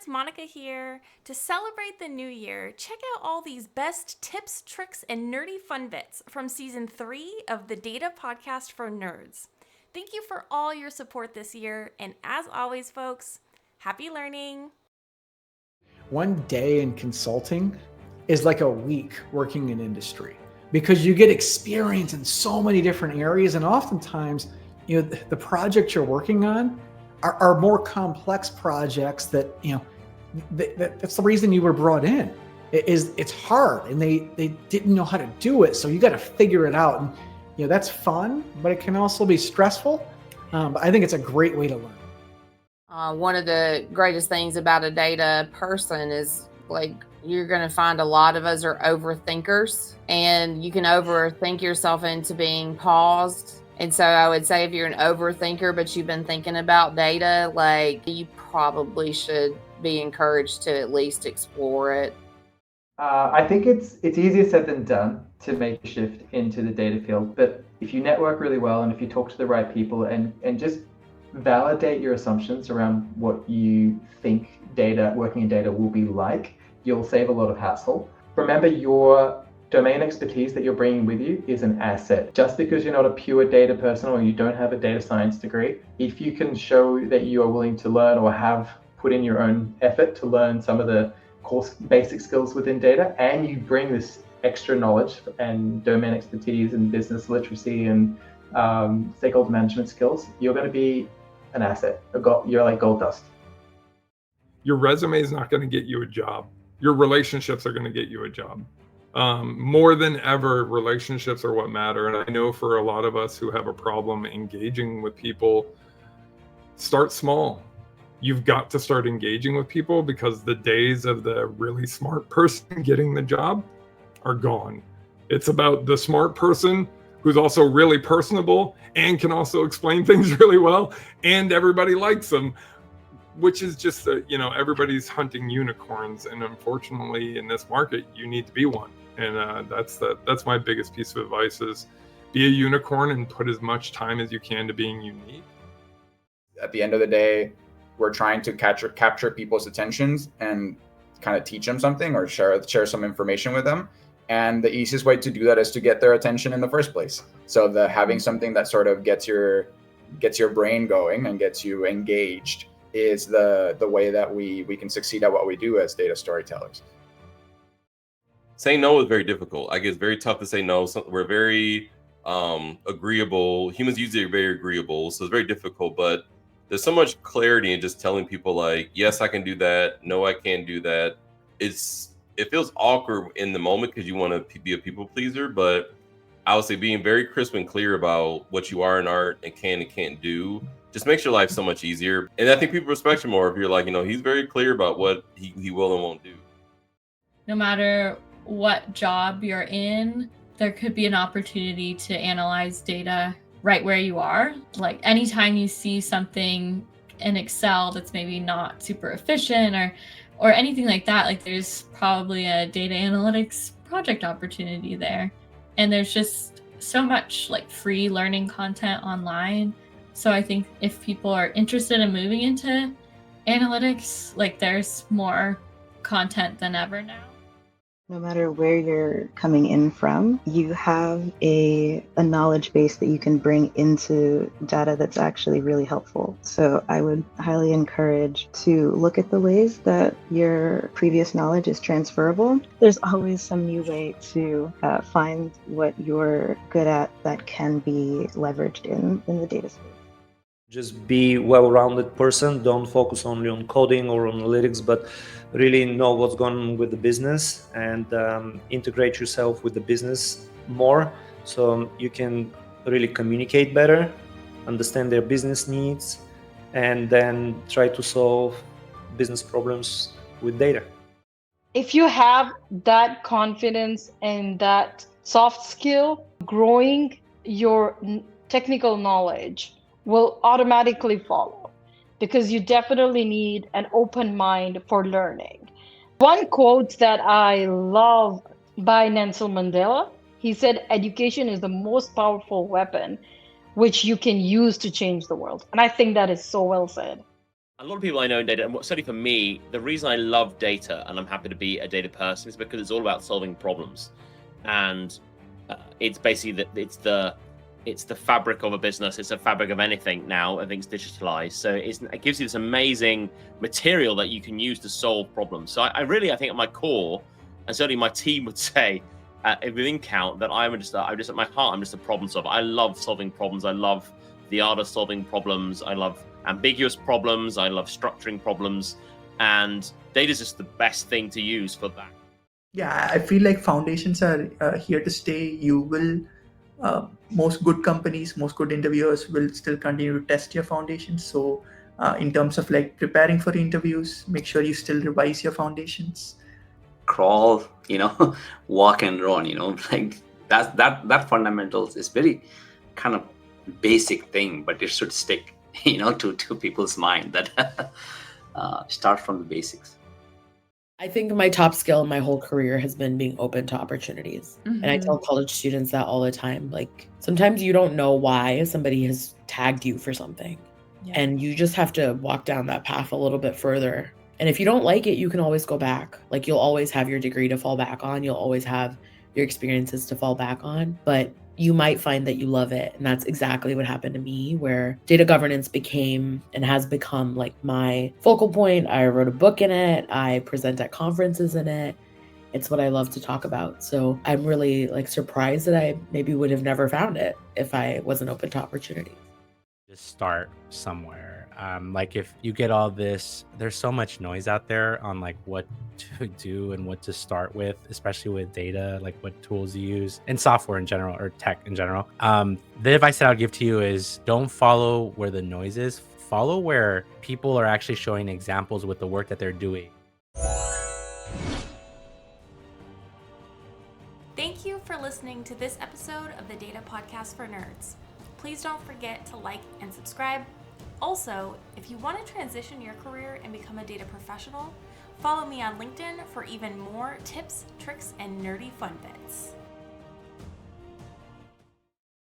friends, Monica here. To celebrate the new year, check out all these best tips, tricks, and nerdy fun bits from season 3 of the Data Podcast for Nerds. Thank you for all your support this year, and as always, folks, happy learning. One day in consulting is like a week working in industry because you get experience in so many different areas, and oftentimes, the projects you're working on are more complex projects that, that's the reason you were brought in. It's hard, and they didn't know how to do it, so you got to figure it out. And that's fun, but it can also be stressful. But I think it's a great way to learn. One of the greatest things about a data person is, like, you're going to find a lot of us are overthinkers, and you can overthink yourself into being paused. And so I would say if you're an overthinker, but you've been thinking about data, like, you probably should be encouraged to at least explore it. I think it's easier said than done to make a shift into the data field. But if you network really well, and if you talk to the right people and just validate your assumptions around what you think working in data will be like, you'll save a lot of hassle. Remember, your domain expertise that you're bringing with you is an asset. Just because you're not a pure data person or you don't have a data science degree, if you can show that you are willing to learn or have put in your own effort to learn some of the core basic skills within data, and you bring this extra knowledge and domain expertise and business literacy and stakeholder management skills, you're going to be an asset. You're like gold dust. Your resume is not going to get you a job. Your relationships are going to get you a job. More than ever, relationships are what matter. And I know for a lot of us who have a problem engaging with people, start small. You've got to start engaging with people, because the days of the really smart person getting the job are gone. It's about the smart person who's also really personable and can also explain things really well, and everybody likes them, which is just everybody's hunting unicorns, and unfortunately in this market you need to be one. And that's my biggest piece of advice is be a unicorn and put as much time as you can to being unique. At the end of the day, we're trying to capture people's attentions and kind of teach them something or share some information with them. And the easiest way to do that is to get their attention in the first place. So having something that sort of gets your brain going and gets you engaged is the way that we can succeed at what we do as data storytellers. Saying no is very difficult. I guess it's very tough to say no. So we're very agreeable. Humans usually are very agreeable, so it's very difficult. But there's so much clarity in just telling people, like, yes, I can do that. No, I can't do that. It feels awkward in the moment because you want to be a people pleaser. But I would say being very crisp and clear about what you are in art and can and can't do just makes your life so much easier. And I think people respect you more if you're like, he's very clear about what he will and won't do. No matter what job you're in, there could be an opportunity to analyze data right where you are. Like, anytime you see something in Excel that's maybe not super efficient or anything like that, like, there's probably a data analytics project opportunity there. And there's just so much like free learning content online. So I think if people are interested in moving into analytics, like, there's more content than ever now. No matter where you're coming in from, you have a knowledge base that you can bring into data that's actually really helpful. So I would highly encourage to look at the ways that your previous knowledge is transferable. There's always some new way to find what you're good at that can be leveraged in the data space. Just be a well-rounded person. Don't focus only on coding or analytics, but really know what's going on with the business and integrate yourself with the business more, so you can really communicate better, understand their business needs, and then try to solve business problems with data. If you have that confidence and that soft skill, growing your technical knowledge will automatically follow, because you definitely need an open mind for learning. One quote that I love by Nelson Mandela, he said, "Education is the most powerful weapon which you can use to change the world." And I think that is so well said. A lot of people I know in data, and certainly for me, the reason I love data and I'm happy to be a data person is because it's all about solving problems, and it's basically it's the fabric of a business. It's a fabric of anything now. Everything's digitalized, so it gives you this amazing material that you can use to solve problems. So I think at my core, and certainly my team would say within Count, that I'm just at my heart, I'm just a problem solver. I love solving problems. I love the art of solving problems. I love ambiguous problems. I love structuring problems, and data is just the best thing to use for that. Yeah, I feel like foundations are here to stay. You will, most good companies, most good interviewers will still continue to test your foundations. So in terms of like preparing for interviews, make sure you still revise your foundations. Crawl, walk and run, like that fundamentals is very kind of basic thing, but it should stick, to people's mind that start from the basics. I think my top skill in my whole career has been being open to opportunities. And I tell college students that all the time. Like, sometimes you don't know why somebody has tagged you for something. Yeah. And you just have to walk down that path a little bit further. And if you don't like it, you can always go back. Like, you'll always have your degree to fall back on. You'll always have your experiences to fall back on. But you might find that you love it. And that's exactly what happened to me, where data governance became and has become like my focal point. I wrote a book in it. I present at conferences in it. It's what I love to talk about. So I'm really like surprised that I maybe would have never found it if I wasn't open to opportunities. Just start somewhere. Like, if you get all this, there's so much noise out there on like what to do and what to start with, especially with data, like what tools you use and software in general, or tech in general. The advice that I'll give to you is don't follow where the noise is. Follow where people are actually showing examples with the work that they're doing. Thank you for listening to this episode of the Data Podcast for Nerds. Please don't forget to like and subscribe. Also, if you want to transition your career and become a data professional, follow me on LinkedIn for even more tips, tricks, and nerdy fun bits.